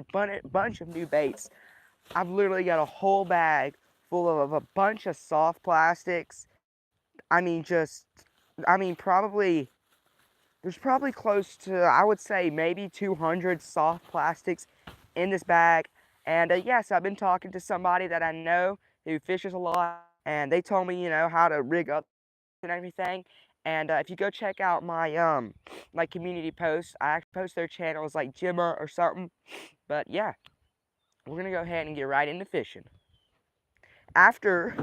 bunch of new baits. I've literally got a whole bag full of a bunch of soft plastics. I mean, probably, there's probably close to, I would say, maybe 200 soft plastics in this bag. And yes, I've been talking to somebody that I know who fishes a lot, and they told me, how to rig up and everything. And if you go check out my community posts, I actually post their channels like Jimmer or something. But yeah, we're gonna go ahead and get right into fishing. After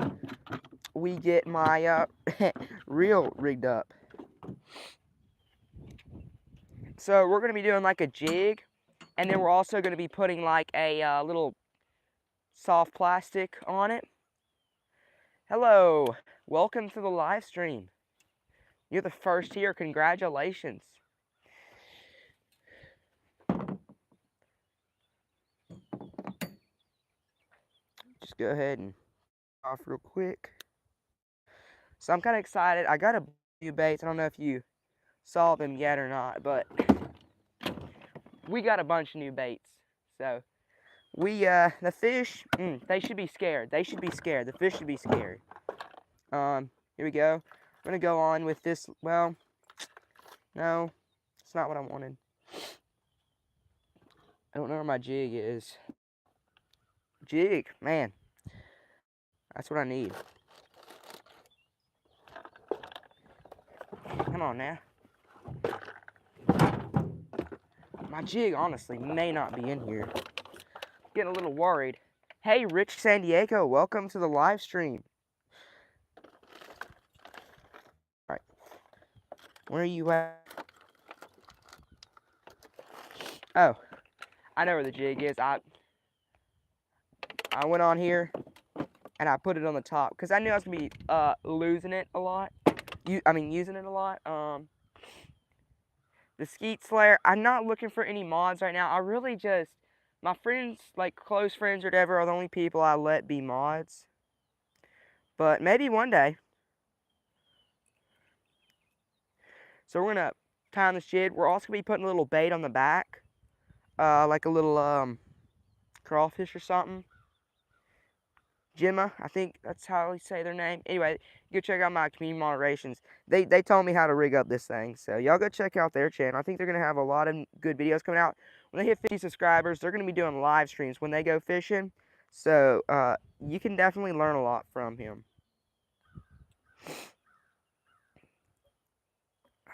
we get my reel rigged up. So we're gonna be doing like a jig, and then we're also gonna be putting like a little soft plastic on it. Hello, welcome to the live stream. You're the first here, congratulations. Just go ahead and off real quick. So I'm kind of excited. I got a few baits. I don't know if you saw them yet or not, but we got a bunch of new baits. So the fish, they should be scared. They should be scared. The fish should be scared. Here we go. I'm gonna go on with this. Well, no, it's not what I wanted. I don't know where my jig is. Jig, man. That's what I need. Come on now. My jig, honestly, may not be in here. Getting a little worried. Hey, Rich San Diego, welcome to the live stream. Alright. Where are you at? Oh, I know where the jig is. I went on here and I put it on the top because I knew I was gonna be losing it a lot. Using it a lot. The skeet slayer. I'm not looking for any mods right now. I really just, my friends, like close friends or whatever, are the only people I let be mods. But maybe one day. So we're gonna tie on this jig. We're also gonna be putting a little bait on the back, like a little crawfish or something. Gemma, I think that's how we say their name. Anyway, go check out my community moderations. They told me how to rig up this thing, so y'all go check out their channel. I think they're gonna have a lot of good videos coming out. When they hit 50 subscribers, they're gonna be doing live streams when they go fishing. So you can definitely learn a lot from him. All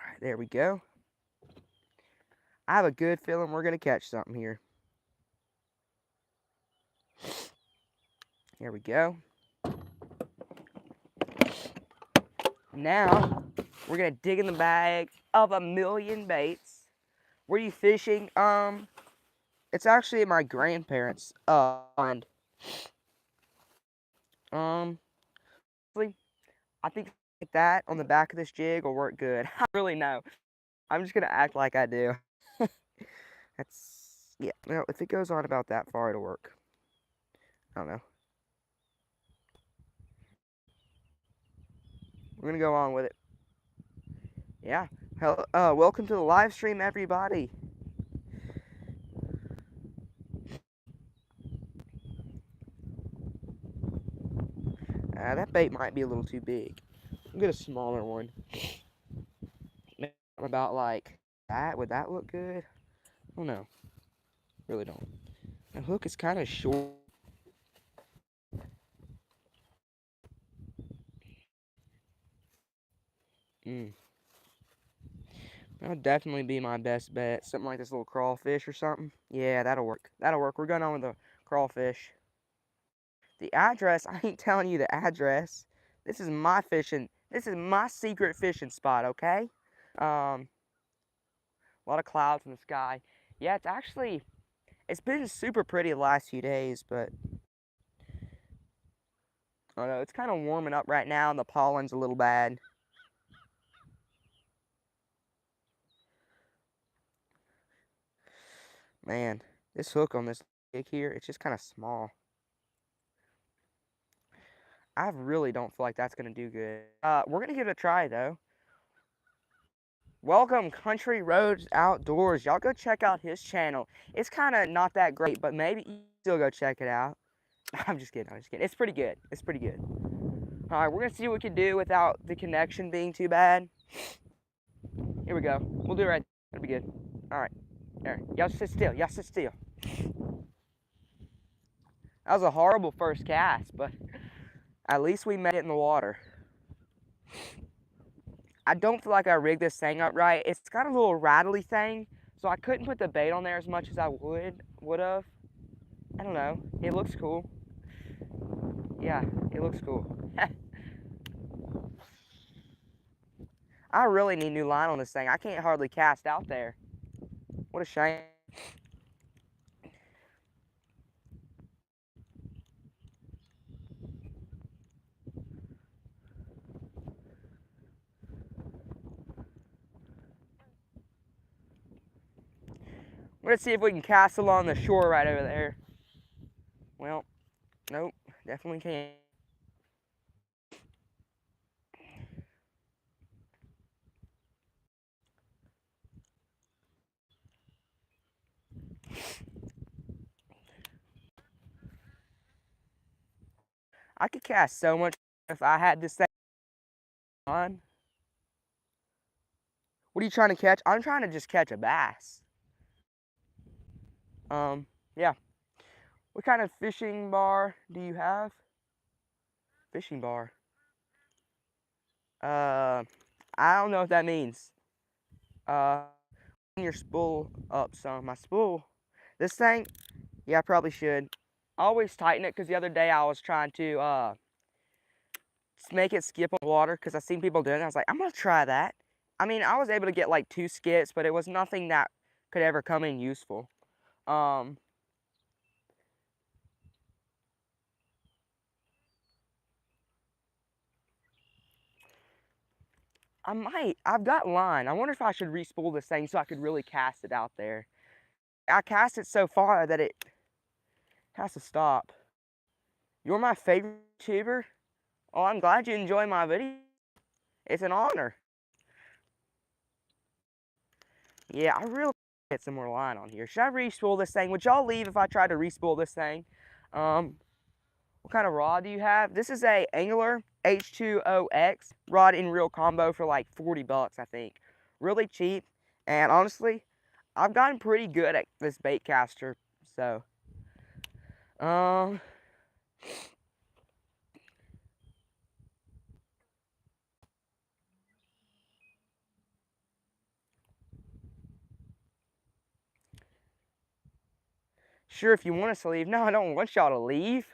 right, there we go. I have a good feeling we're gonna catch something here. Here we go. Now, we're gonna dig in the bag of a million baits. Were you fishing? It's actually at my grandparents' pond. I think that on the back of this jig will work good. I really know. I'm just gonna act like I do. Yeah. Well, if it goes on about that far, it'll work. I don't know. We're gonna go on with it. Yeah. Welcome to the live stream, everybody. That bait might be a little too big. I'll get a smaller one. About like that. Would that look good? I don't know. Really don't. The hook is kind of short. That'll definitely be my best bet. Something like this little crawfish or something. Yeah, that'll work. That'll work. We're going on with the crawfish. The address, I ain't telling you the address. This is my fishing. This is my secret fishing spot, okay? A lot of clouds in the sky. Yeah, it's been super pretty the last few days, but I don't know, it's kind of warming up right now and the pollen's a little bad. Man, this hook on this jig here, it's just kind of small. I really don't feel like that's going to do good. We're going to give it a try, though. Welcome Country Roads Outdoors. Y'all go check out his channel. It's kind of not that great, but maybe you still go check it out. I'm just kidding. I'm just kidding. It's pretty good. It's pretty good. All right, we're gonna see what we can do without the connection being too bad. Here we go. We'll do it right. That'll be good. All right. There. Y'all sit still. Y'all sit still. That was a horrible first cast, but at least we made it in the water. I don't feel like I rigged this thing up right. It's got a little rattly thing, so I couldn't put the bait on there as much as I would have. I don't know. It looks cool. Yeah, it looks cool. I really need new line on this thing. I can't hardly cast out there. What a shame. Let's see if we can cast along the shore right over there. Well, nope, definitely can't. I could cast so much if I had this thing on. What are you trying to catch? I'm trying to just catch a bass. Yeah. What kind of fishing bar do you have? Fishing bar. I don't know what that means. Your spool up some. My spool. This thing, yeah, I probably should. I always tighten it because the other day I was trying to make it skip on water because I seen people doing it. I was like, I'm gonna try that. I mean, I was able to get like 2 skips, but it was nothing that could ever come in useful. Um, I might. I've got line. I wonder if I should respool this thing so I could really cast it out there. I cast it so far that it has to stop. You're my favorite YouTuber. Oh, I'm glad you enjoy my video. It's an honor. Yeah, I really get some more line on here. Should I respool this thing? Would y'all leave if I tried to respool this thing? What kind of rod do you have? This is a Angler H2OX rod in reel combo for like 40 bucks, I think. Really cheap. And honestly, I've gotten pretty good at this bait caster. So, um, sure, if you want us to leave. No, I don't want y'all to leave.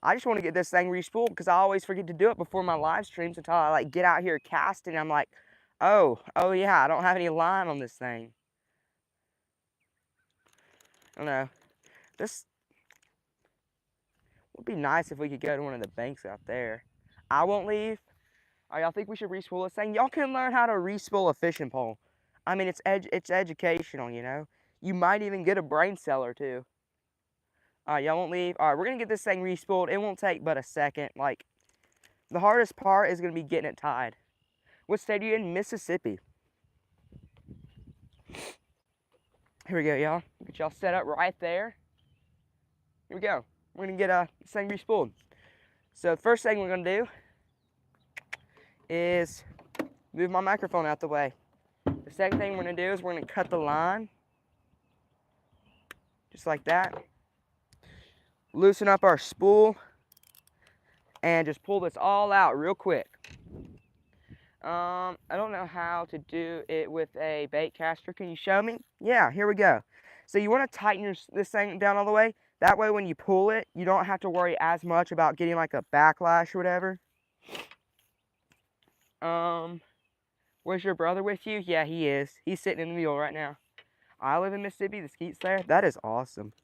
I just want to get this thing respooled because I always forget to do it before my live streams until I like get out here casting. I'm like, oh yeah, I don't have any line on this thing. I don't know. This would be nice if we could go to one of the banks out there. I won't leave. All right, y'all think we should respool this thing? Y'all can learn how to respool a fishing pole. I mean, it's educational, you know. You might even get a brain cellar too. All right, y'all won't leave. All right, we're gonna get this thing respooled. It won't take but a second. Like, the hardest part is gonna be getting it tied. What state are you in? Mississippi. Here we go, y'all. Get y'all set up right there. Here we go. We're gonna get this thing respooled. So the first thing we're gonna do is move my microphone out the way. The second thing we're gonna do is we're gonna cut the line, just like that. Loosen up our spool and just pull this all out real quick. I don't know how to do it with a bait caster. Can you show me? Yeah, here we go. So you want to tighten this thing down all the way. That way when you pull it, you don't have to worry as much about getting like a backlash or whatever. Where's your brother with you? Yeah, he is. He's sitting in the mule right now. I live in Mississippi. The skeet's there. That is awesome.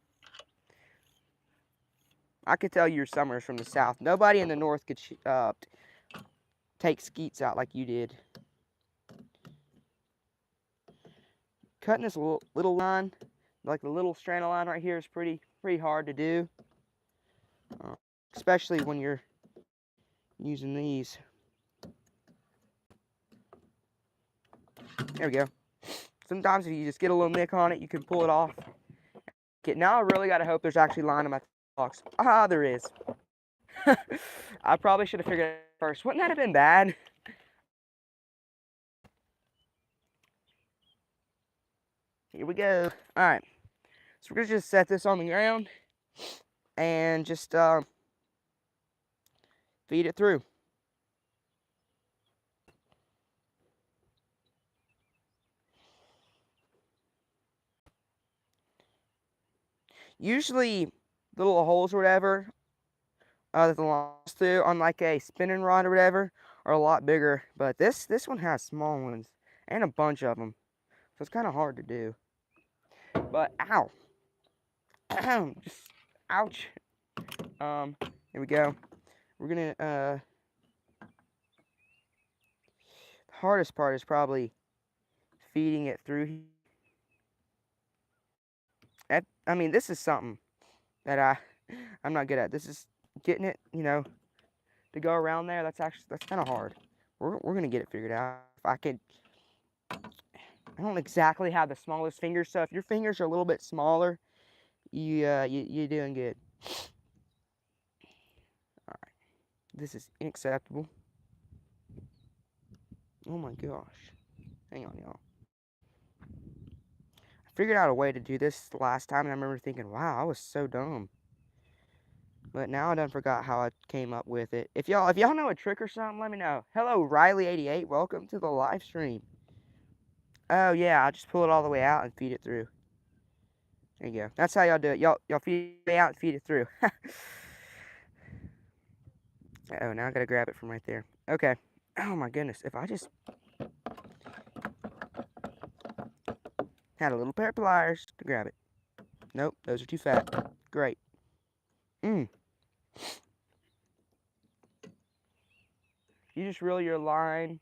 I could tell your summer's from the south. Nobody in the north could take skeets out like you did. Cutting this little line, like the little strand of line right here, is pretty hard to do, especially when you're using these. There we go. Sometimes if you just get a little nick on it, you can pull it off. Okay, now I really got to hope there's actually line in my box. Ah, there is. I probably should have figured it out first. Wouldn't that have been bad? Here we go. All right. So we're going to just set this on the ground and just feed it through. Usually the little holes or whatever that the line's through on like a spinning rod or whatever are a lot bigger, but this one has small ones and a bunch of them, so it's kind of hard to do. But ow, just ouch. Here we go. We're gonna the hardest part is probably feeding it through. I mean, this is something that I'm not good at. This is getting it, to go around there. That's kind of hard. We're gonna get it figured out. If I could, I don't exactly have the smallest fingers, so if your fingers are a little bit smaller, you're doing good. All right, this is unacceptable. Oh my gosh, hang on, y'all. I figured out a way to do this the last time, and I remember thinking, wow, I was so dumb. But now I done forgot how I came up with it. If y'all know a trick or something, let me know. Hello, Riley88. Welcome to the live stream. Oh yeah, I'll just pull it all the way out and feed it through. There you go. That's how y'all do it. Y'all feed it out and feed it through. Oh, now I gotta grab it from right there. Okay. Oh my goodness. If I just had a little pair of pliers to grab it. Nope, those are too fat. Great. You just reel your line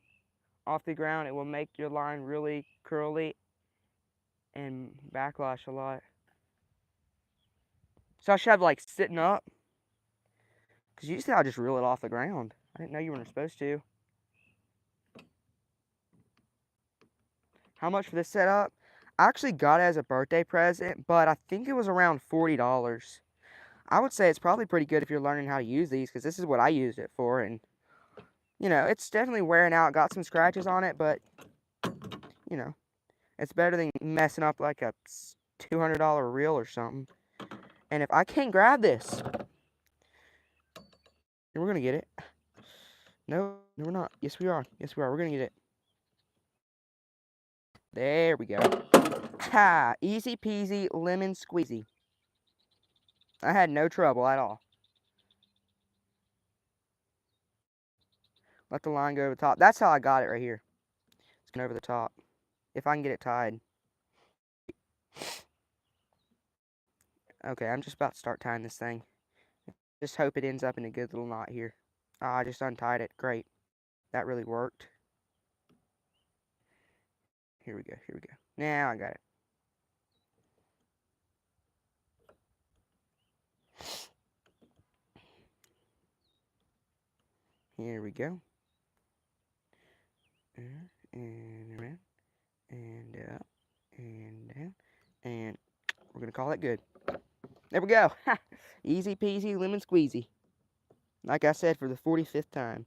off the ground, it will make your line really curly and backlash a lot. So I should have like sitting up, because usually I'll just reel it off the ground. I didn't know you weren't supposed to. How much for this setup? I actually got it as a birthday present, but I think it was around $40. I would say it's probably pretty good if you're learning how to use these, because this is what I used it for, and it's definitely wearing out. Got some scratches on it, but it's better than messing up like a $200 reel or something. And if I can't grab this, we're gonna get it. No, we're not. Yes, we are. Yes, we are. We're gonna get it. There we go. Ha! Easy peasy, lemon squeezy. I had no trouble at all. Let the line go over the top. That's how I got it right here. It's going over the top. If I can get it tied. Okay, I'm just about to start tying this thing. Just hope it ends up in a good little knot here. Ah, I just untied it. Great. That really worked. Here we go. Here we go. Now I got it. Here we go. And around. And up. And down. And we're going to call it good. There we go. Easy peasy, lemon squeezy. Like I said, for the 45th time.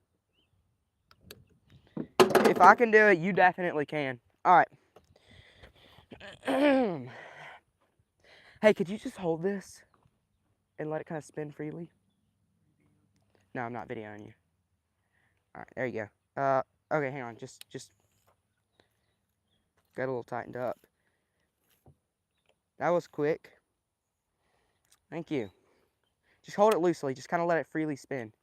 If I can do it, you definitely can. All right. Hey, could you just hold this and let it kind of spin freely? No, I'm not videoing you. All right, there you go. Okay, hang on. Just got a little tightened up. That was quick. Thank you. Just hold it loosely. Just kind of let it freely spin.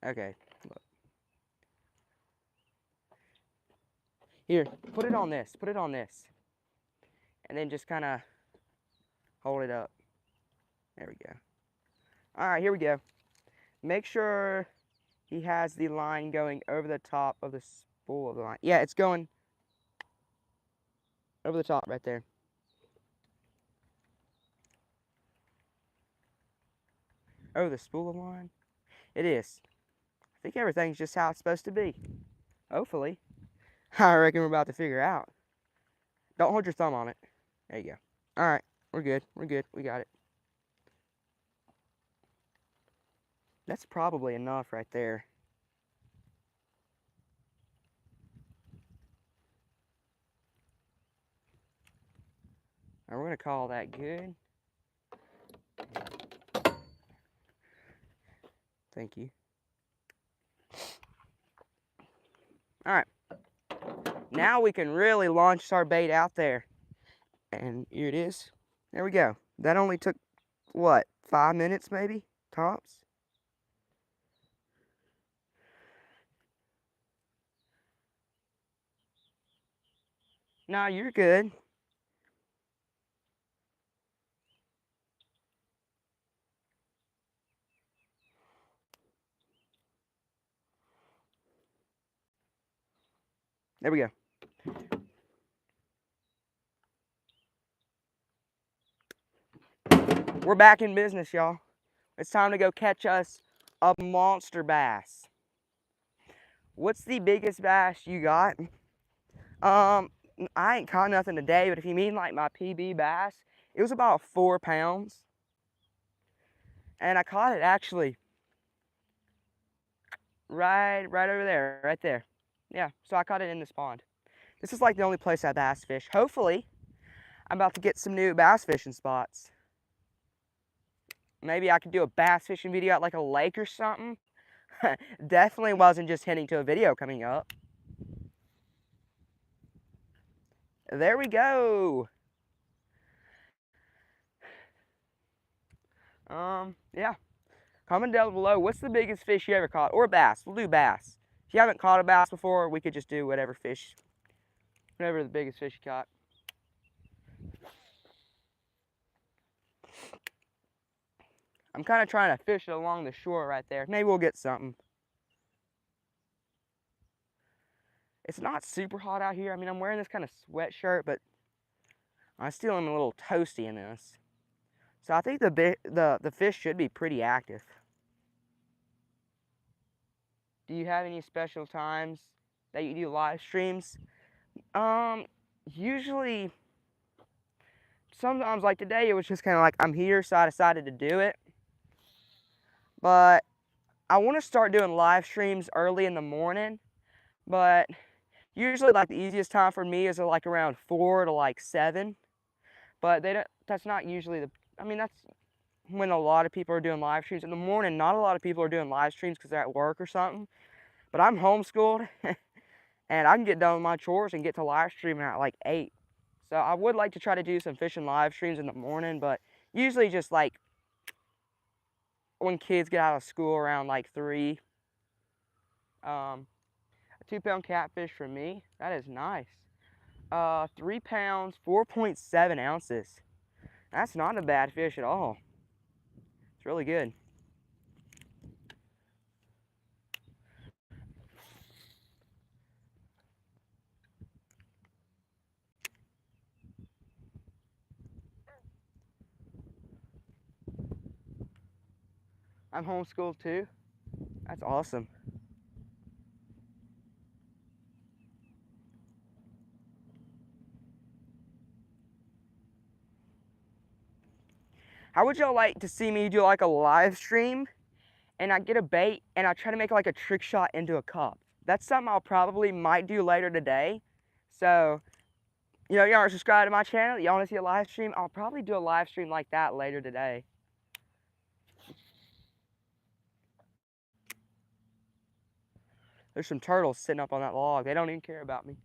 Okay, look. Here, put it on this. Put it on this. And then just kind of hold it up. There we go. All right, here we go. Make sure he has the line going over the top of the spool of the line. Yeah, it's going over the top right there. Oh, the spool of line? It is. I think everything's just how it's supposed to be. Hopefully. I reckon we're about to figure out. Don't hold your thumb on it. There you go. Alright, we're good. We're good. We got it. That's probably enough right there. Now we're going to call that good. Thank you. Alright. Now we can really launch our bait out there. And here it is. There we go. That only took, what, 5 minutes maybe? Tops? No, you're good. There we go. We're back in business, y'all. It's time to go catch us a monster bass. What's the biggest bass you got? I ain't caught nothing today, but if you mean like my PB bass, it was about 4 pounds. And I caught it actually right over there, right there. Yeah, so I caught it in this pond. This is like the only place I bass fish. Hopefully, I'm about to get some new bass fishing spots. Maybe I could do a bass fishing video at like a lake or something. Definitely wasn't just hinting to a video coming up. There we go. Yeah. Comment down below, what's the biggest fish you ever caught? Or bass, we'll do bass. If you haven't caught a bass before, we could just do whatever fish, whatever the biggest fish you caught. I'm kind of trying to fish it along the shore right there. Maybe we'll get something. It's not super hot out here. I mean, I'm wearing this kind of sweatshirt, but I still am a little toasty in this. So I think the fish should be pretty active. Do you have any special times that you do live streams? Usually, sometimes like today, it was just kind of like I'm here, so I decided to do it. But I want to start doing live streams early in the morning, but usually like the easiest time for me is like around 4 to like 7. But that's not usually I mean, that's when a lot of people are doing live streams. In the morning, not a lot of people are doing live streams because they're at work or something. But I'm homeschooled and I can get done with my chores and get to live streaming at like 8. So I would like to try to do some fishing live streams in the morning, but usually just like when kids get out of school around like 3. A 2-pound catfish for me, that is nice. 3 pounds, 4.7 ounces. That's not a bad fish at all. It's really good. I'm homeschooled too. That's awesome. How would y'all like to see me do like a live stream and I get a bait and I try to make like a trick shot into a cup? That's something I'll probably might do later today. So, y'all are subscribed to my channel, y'all want to see a live stream? I'll probably do a live stream like that later today. There's some turtles sitting up on that log. They don't even care about me.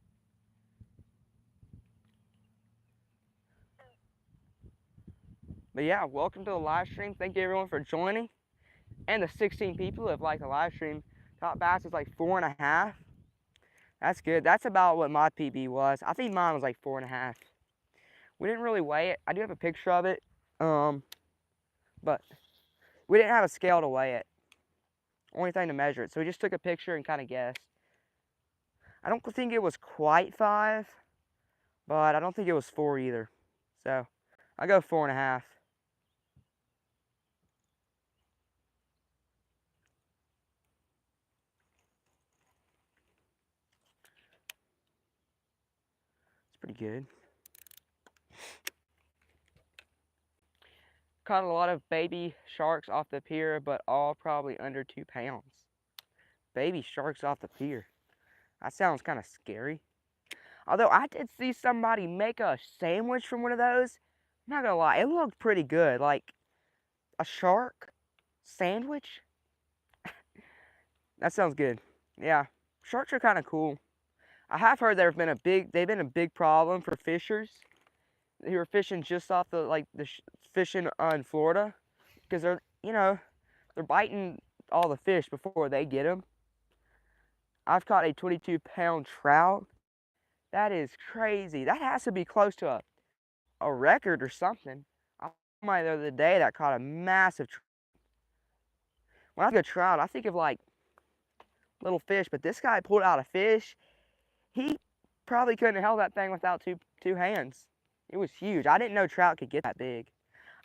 But yeah, welcome to the live stream. Thank you everyone for joining. And the 16 people who have liked the live stream. Top bass is like 4.5. That's good. That's about what my PB was. I think mine was like 4.5. We didn't really weigh it. I do have a picture of it. But we didn't have a scale to weigh it. Or anything to measure it. So we just took a picture and kind of guessed. I don't think it was quite 5. But I don't think it was 4 either. So I go 4.5. pretty good. Caught a lot of baby sharks off the pier, but all probably under 2 pounds. Baby sharks off the pier. That sounds kind of scary. Although I did see somebody make a sandwich from one of those. I'm not gonna lie, it looked pretty good. Like a shark sandwich. That sounds good. Yeah, sharks are kind of cool. I have heard they've been a big problem for fishers who are fishing just off the fishing in Florida, because they're biting all the fish before they get them. I've caught a 22-pound trout. That is crazy. That has to be close to a record or something. I saw somebody the other day that caught a massive trout. When I think of trout, I think of like little fish, but this guy pulled out a fish. He probably couldn't have held that thing without two hands. It was huge. I didn't know trout could get that big.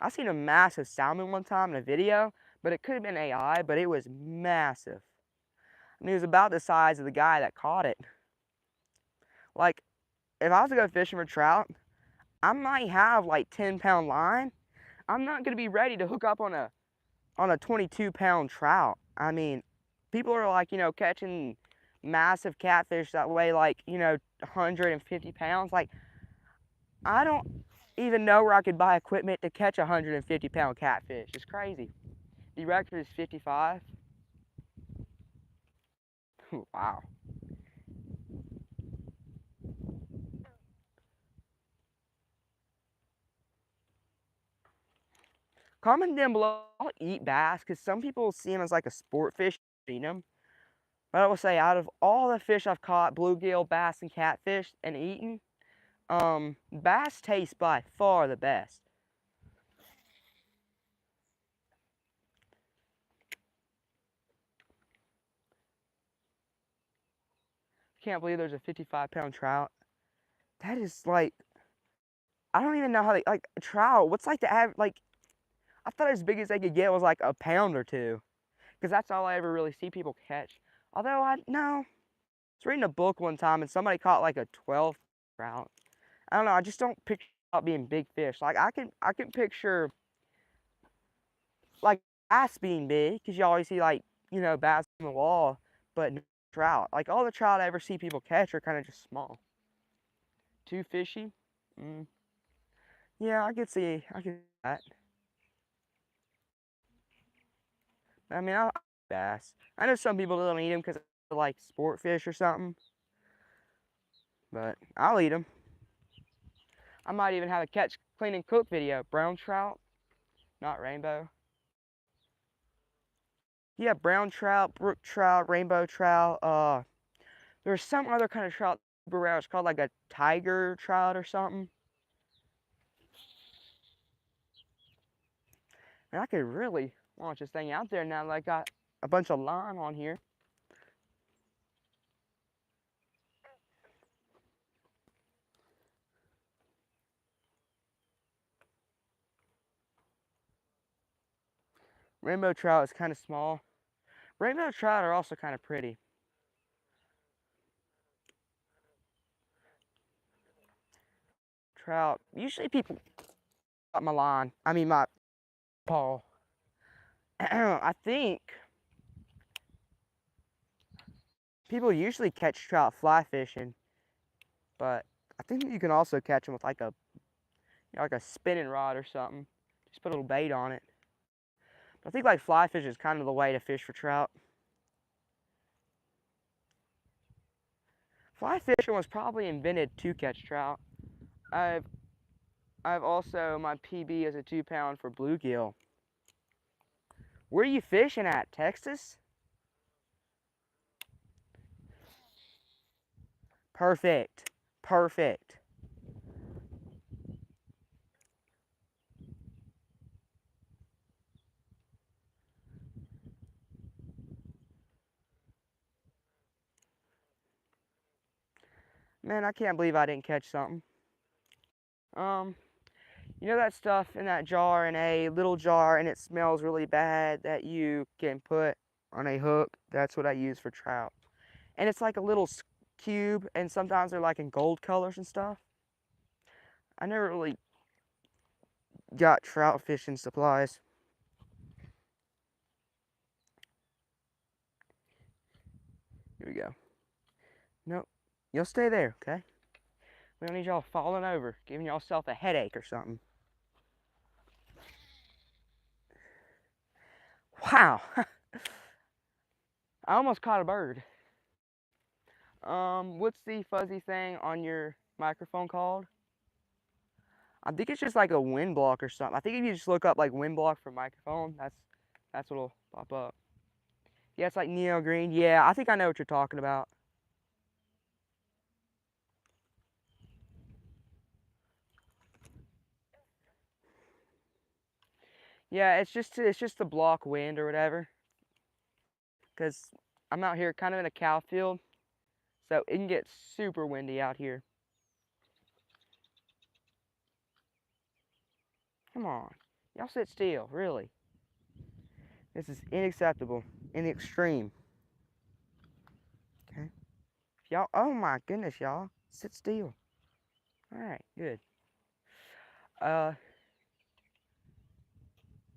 I seen a massive salmon one time in a video, but it could have been AI, but it was massive. I mean, it was about the size of the guy that caught it. Like, if I was to go fishing for trout, I might have like 10-pound line. I'm not gonna be ready to hook up on a 22-pound trout. I mean, people are like, catching massive catfish that weigh like, 150 pounds. Like, I don't even know where I could buy equipment to catch a 150-pound catfish. It's crazy. The record is 55. Wow. Comment down below. I'll eat bass because some people see them as like a sport fish, eat them. But I will say, out of all the fish I've caught, bluegill, bass, and catfish, and eaten, bass tastes by far the best. Can't believe there's a 55-pound trout. That is like, I don't even know how like a trout. What's like the average? Like, I thought as big as they could get was like a pound or two, because that's all I ever really see people catch. Although I was reading a book one time and somebody caught like a 12 trout. I don't know. I just don't picture trout being big fish. Like I can picture like bass being big, because you always see like bass on the wall, but no trout. Like all the trout I ever see people catch are kind of just small. Too fishy. Mm. Yeah, I could see that. I mean, I like bass. I know some people don't eat them because they're like sport fish or something, but I'll eat them. I might even have a catch, clean, and cook video. Brown trout, not rainbow. Yeah, brown trout, brook trout, rainbow trout. There's some other kind of trout around. It's called like a tiger trout or something. And I could really launch this thing out there now that I got a bunch of line on here. Rainbow trout is kind of small. Rainbow trout are also kind of pretty. Trout. Usually people got my line. I mean my paw. I think people usually catch trout fly fishing, but I think you can also catch them with like a spinning rod or something. Just put a little bait on it. But I think like fly fishing is kind of the way to fish for trout. Fly fishing was probably invented to catch trout. I've also, my PB is a 2-pound for bluegill. Where are you fishing at? Texas? Perfect. Perfect. Man, I can't believe I didn't catch something. Um, you know that stuff in that jar, in a little jar, and it smells really bad, that you can put on a hook? That's what I use for trout. And it's like a little cube, and sometimes they're like in gold colors and stuff. I never really got trout fishing supplies. Here we go. Nope. You'll stay there, okay? We don't need y'all falling over, giving y'allself a headache or something. Wow. I almost caught a bird. What's the fuzzy thing on your microphone called? I think it's just like a wind block or something. I think if you just look up like wind block for microphone, that's what'll pop up. Yeah, it's like neo green. Yeah, I think I know what you're talking about. Yeah, it's just the block wind or whatever. Cause I'm out here kind of in a cow field, so it can get super windy out here. Come on, y'all sit still, really. This is unacceptable in the extreme. Okay, y'all. Oh my goodness, y'all, sit still. All right, good. Uh,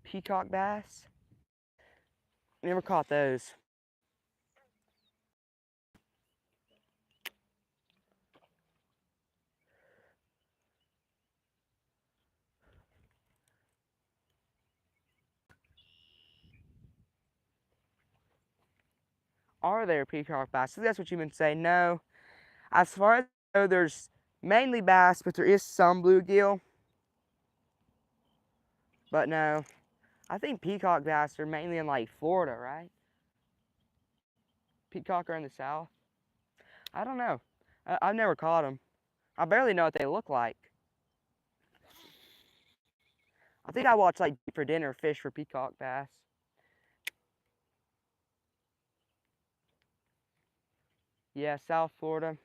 peacock bass. Never caught those. Are there peacock bass? So that's what you've been saying. No, as far as I know, there's mainly bass, but there is some bluegill. But no, I think peacock bass are mainly in like Florida, right? Peacock are in the south. I don't know. I've never caught them. I barely know what they look like. I think I watch like Deep for Dinner fish for peacock bass. Yeah, South Florida.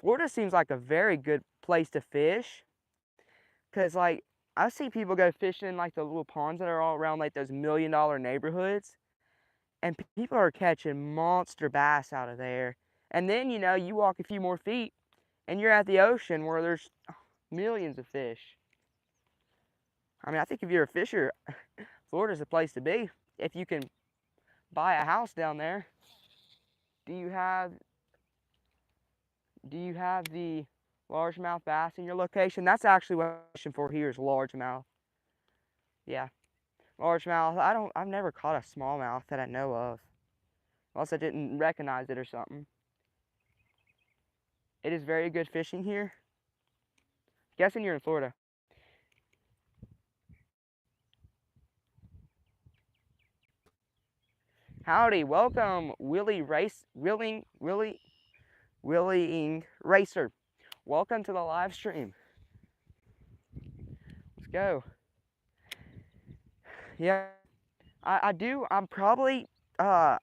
Florida seems like a very good place to fish. Cause like I see people go fishing in like the little ponds that are all around like those $1 million neighborhoods. And people are catching monster bass out of there. And then, you walk a few more feet and you're at the ocean where there's millions of fish. I mean, I think if you're a fisher, Florida's the place to be. If you can buy a house down there. Do you have the largemouth bass in your location? That's actually what I'm fishing for here is largemouth. Yeah, largemouth. I've never caught a smallmouth that I know of. Unless I didn't recognize it or something. It is very good fishing here. Guessing you're in Florida. Howdy, welcome, Willing Racer. Welcome to the live stream. Let's go. Yeah, I do. I'm probably I'm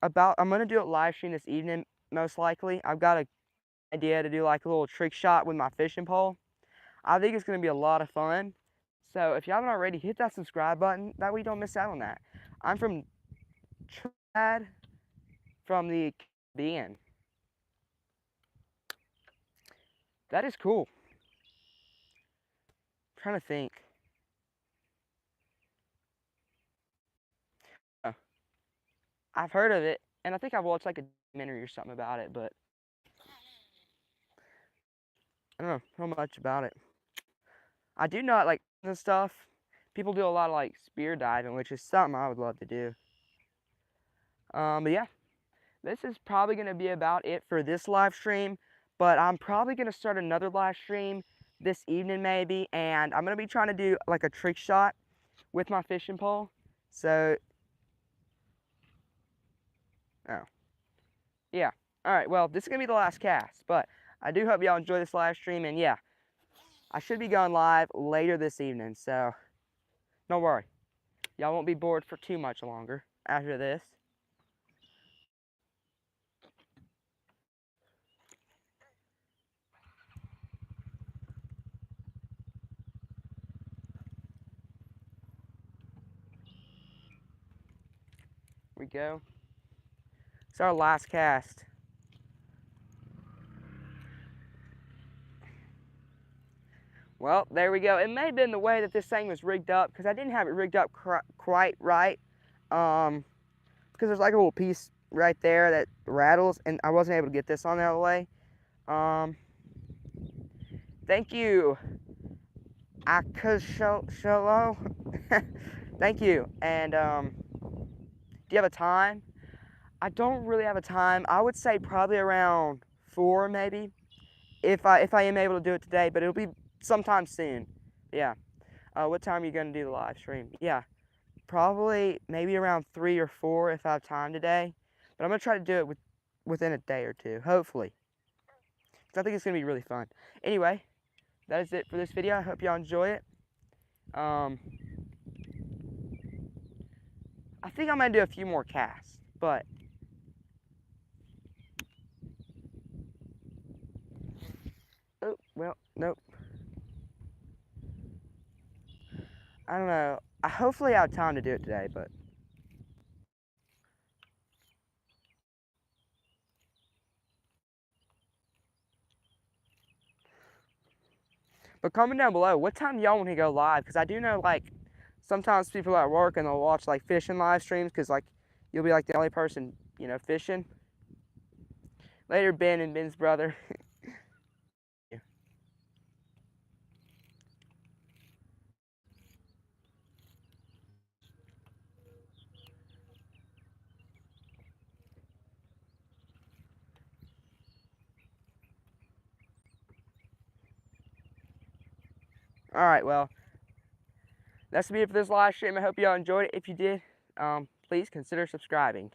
gonna do it live stream this evening, most likely. I've got an idea to do like a little trick shot with my fishing pole. I think it's gonna be a lot of fun. So if you haven't already, hit that subscribe button. That way you don't miss out on that. I'm from Trinidad, from the Caribbean. That is cool. I'm trying to think. I've heard of it, and I think I've watched like a documentary or something about it, but I don't know much about it. I do know like the stuff. People do a lot of like spear diving, which is something I would love to do. But yeah, this is probably gonna be about it for this live stream. But I'm probably gonna start another live stream this evening maybe, and I'm gonna be trying to do like a trick shot with my fishing pole. So, oh, yeah. All right. Well, this is gonna be the last cast, but I do hope y'all enjoy this live stream, and yeah, I should be going live later this evening. So, don't worry, y'all won't be bored for too much longer after this. We go. It's our last cast. Well, there we go. It may have been the way that this thing was rigged up because I didn't have it rigged up quite right. Because there's like a little piece right there that rattles, and I wasn't able to get this on out of the way. Thank you, Akashalo. Thank you. And do you have a time? I don't really have a time. I would say probably around 4 maybe, if I am able to do it today, but it'll be sometime soon. Yeah. What time are you gonna do the live stream? Yeah, probably maybe around 3 or 4 if I have time today. But I'm gonna try to do it within a day or two, hopefully. Because I think it's gonna be really fun. Anyway, that is it for this video. I hope y'all enjoy it. I think I'm gonna do a few more casts, but oh well, nope. I don't know. I hopefully have time to do it today, but comment down below what time y'all want to go live, because I do know like sometimes people are at work and they'll watch like fishing live streams because like you'll be like the only person fishing. Later, Ben and Ben's brother. Yeah. All right, well, that's it for this live stream. I hope y'all enjoyed it. If you did, please consider subscribing.